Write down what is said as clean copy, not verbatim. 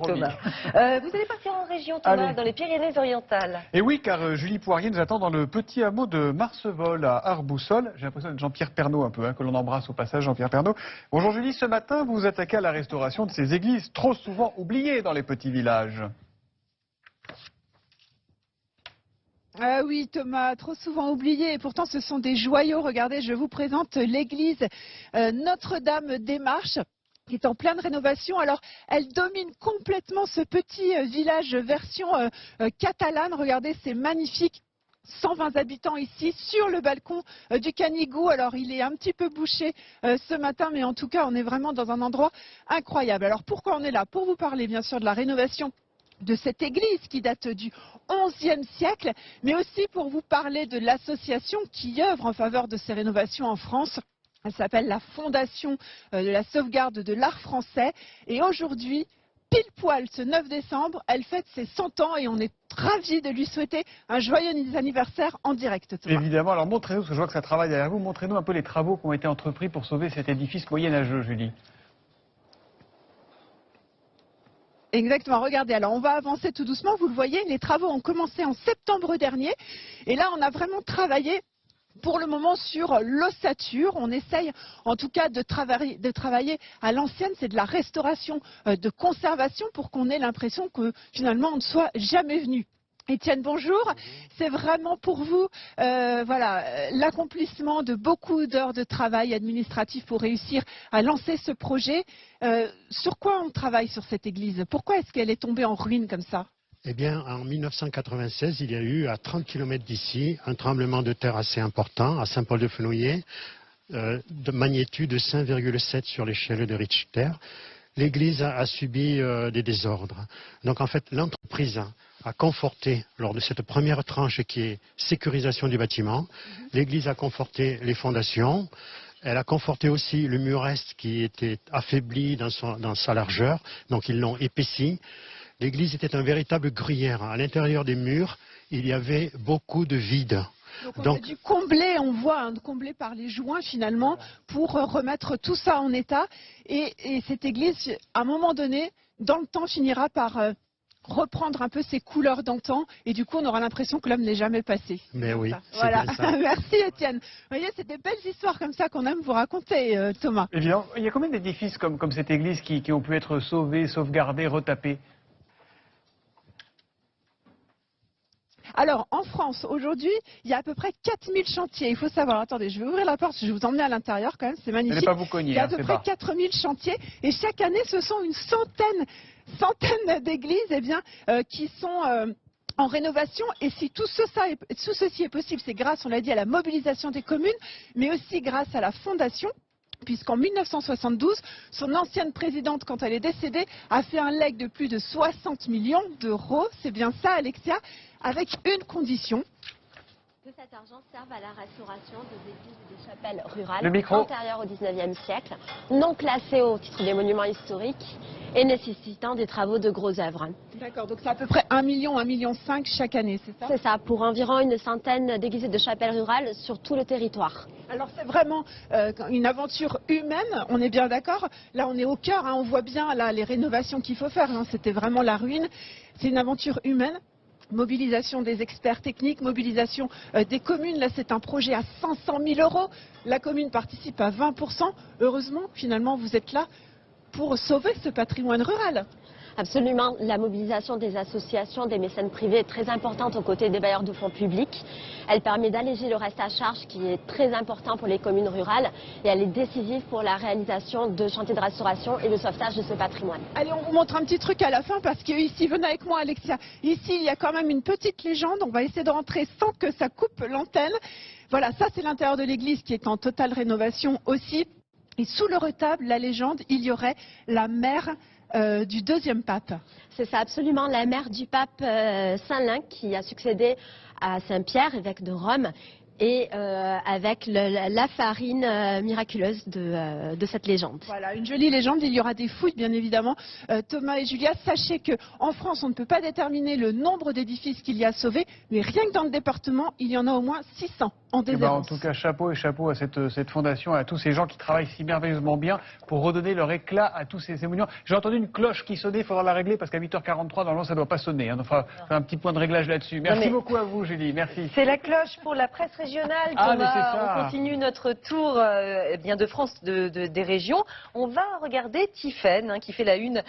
Thomas. Vous allez partir en région, Thomas, dans les Pyrénées-Orientales. Et oui, car Julie Poirier nous attend dans le petit hameau de Marcevol à Arboussol. J'ai l'impression d'être Jean-Pierre Pernaut un peu, que l'on embrasse au passage, Jean-Pierre Pernaut. Bonjour Julie, ce matin, vous vous attaquez à la restauration de ces églises trop souvent oubliées dans les petits villages. Ah oui, Thomas, trop souvent oublié. Et pourtant, ce sont des joyaux. Regardez, je vous présente l'église Notre-Dame des Marches, qui est en pleine rénovation. Alors, elle domine complètement ce petit village version catalane. Regardez, c'est magnifique. 120 habitants ici sur le balcon du Canigou. Alors il est un petit peu bouché ce matin, mais en tout cas on est vraiment dans un endroit incroyable. Alors pourquoi on est là? Pour vous parler bien sûr de la rénovation de cette église qui date du XIe siècle, mais aussi pour vous parler de l'association qui œuvre en faveur de ces rénovations en France. Elle s'appelle la Fondation de la sauvegarde de l'art français. Et aujourd'hui, pile poil ce 9 décembre, elle fête ses 100 ans et on est ravis de lui souhaiter un joyeux anniversaire en direct. Thomas. Évidemment, alors montrez-nous, parce que je vois que ça travaille derrière vous, montrez-nous un peu les travaux qui ont été entrepris pour sauver cet édifice moyenâgeux, Julie. Exactement, regardez, alors on va avancer tout doucement, vous le voyez, les travaux ont commencé en septembre dernier et là on a vraiment travaillé pour le moment sur l'ossature. On essaye en tout cas de travailler à l'ancienne, c'est de la restauration, de conservation pour qu'on ait l'impression que finalement on ne soit jamais venu. Étienne, bonjour. C'est vraiment pour vous l'accomplissement de beaucoup d'heures de travail administratif pour réussir à lancer ce projet. Sur quoi on travaille sur cette église? Pourquoi est-ce qu'elle est tombée en ruine comme ça? Eh bien, en 1996, il y a eu à 30 km d'ici un tremblement de terre assez important à Saint-Paul-de-Fenouillet, de magnitude 5,7 sur l'échelle de Richter. L'église a subi des désordres. Donc en fait, l'entreprise a conforté, lors de cette première tranche qui est sécurisation du bâtiment, l'église a conforté les fondations. Elle a conforté aussi le mur est qui était affaibli dans sa largeur, donc ils l'ont épaissi. L'église était un véritable gruyère. À l'intérieur des murs, il y avait beaucoup de vide. Donc on a dû combler, on voit, combler par les joints finalement, pour remettre tout ça en état. Et cette église, à un moment donné, dans le temps, finira par reprendre un peu ses couleurs d'antan. Et du coup, on aura l'impression que l'homme n'est jamais passé. Mais oui, voilà. C'est bien ça. Merci Étienne. Vous voyez, c'est des belles histoires comme ça qu'on aime vous raconter, Thomas. Évidemment, il y a combien d'édifices comme cette église qui ont pu être sauvés, sauvegardés, retapés? Alors, en France, aujourd'hui, il y a à peu près 4000 chantiers. Il faut savoir, attendez, je vais ouvrir la porte, je vais vous emmener à l'intérieur quand même, c'est magnifique. Pas vous cogner, il y a à peu près 4000 chantiers et chaque année, ce sont une centaine d'églises qui sont en rénovation. Et si tout ceci est possible, c'est grâce, on l'a dit, à la mobilisation des communes, mais aussi grâce à la Fondation. Puisqu'en 1972, son ancienne présidente, quand elle est décédée, a fait un legs de plus de 60 millions d'euros. C'est bien ça, Alexia, avec une condition. Que cet argent serve à la restauration des églises et des chapelles rurales antérieures au XIXe siècle, non classées au titre des monuments historiques et nécessitant des travaux de gros œuvres. D'accord, donc c'est à peu près 1 million, 1,5 million chaque année, c'est ça? C'est ça, pour environ une centaine d'églises et de chapelles rurales sur tout le territoire. Alors c'est vraiment une aventure humaine, on est bien d'accord. Là on est au cœur, on voit bien là, les rénovations qu'il faut faire, c'était vraiment la ruine. C'est une aventure humaine. Mobilisation des experts techniques, mobilisation des communes. Là, c'est un projet à 500 000 euros. La commune participe à 20%. Heureusement, finalement, vous êtes là pour sauver ce patrimoine rural. Absolument. La mobilisation des associations, des mécènes privés est très importante aux côtés des bailleurs de fonds publics. Elle permet d'alléger le reste à charge qui est très important pour les communes rurales et elle est décisive pour la réalisation de chantiers de restauration et de sauvetage de ce patrimoine. Allez, on vous montre un petit truc à la fin parce que ici, venez avec moi Alexia, ici il y a quand même une petite légende, on va essayer de rentrer sans que ça coupe l'antenne. Voilà, ça c'est l'intérieur de l'église qui est en totale rénovation aussi. Et sous le retable, la légende, il y aurait la mère du deuxième pape. C'est ça, absolument, la mère du pape Saint-Lin qui a succédé à Saint-Pierre, évêque de Rome, et avec la farine miraculeuse de cette légende. Voilà, une jolie légende, il y aura des fouilles bien évidemment. Thomas et Julia, sachez qu'en France, on ne peut pas déterminer le nombre d'édifices qu'il y a sauvés, mais rien que dans le département, il y en a au moins 600. en Eh ben, en déshérence. tout cas, chapeau et chapeau à cette fondation, à tous ces gens qui travaillent si merveilleusement bien pour redonner leur éclat à tous ces monuments. J'ai entendu une cloche qui sonnait, il faudra la régler parce qu'à 8h43, normalement, ça ne doit pas sonner. On fera un petit point de réglage là-dessus. Merci beaucoup à vous, Julie. Merci. C'est la cloche pour la presse régionale, Ah, mais Thomas. c'est ça. On continue notre tour bien de France des régions. On va regarder Tiphaine, qui fait la une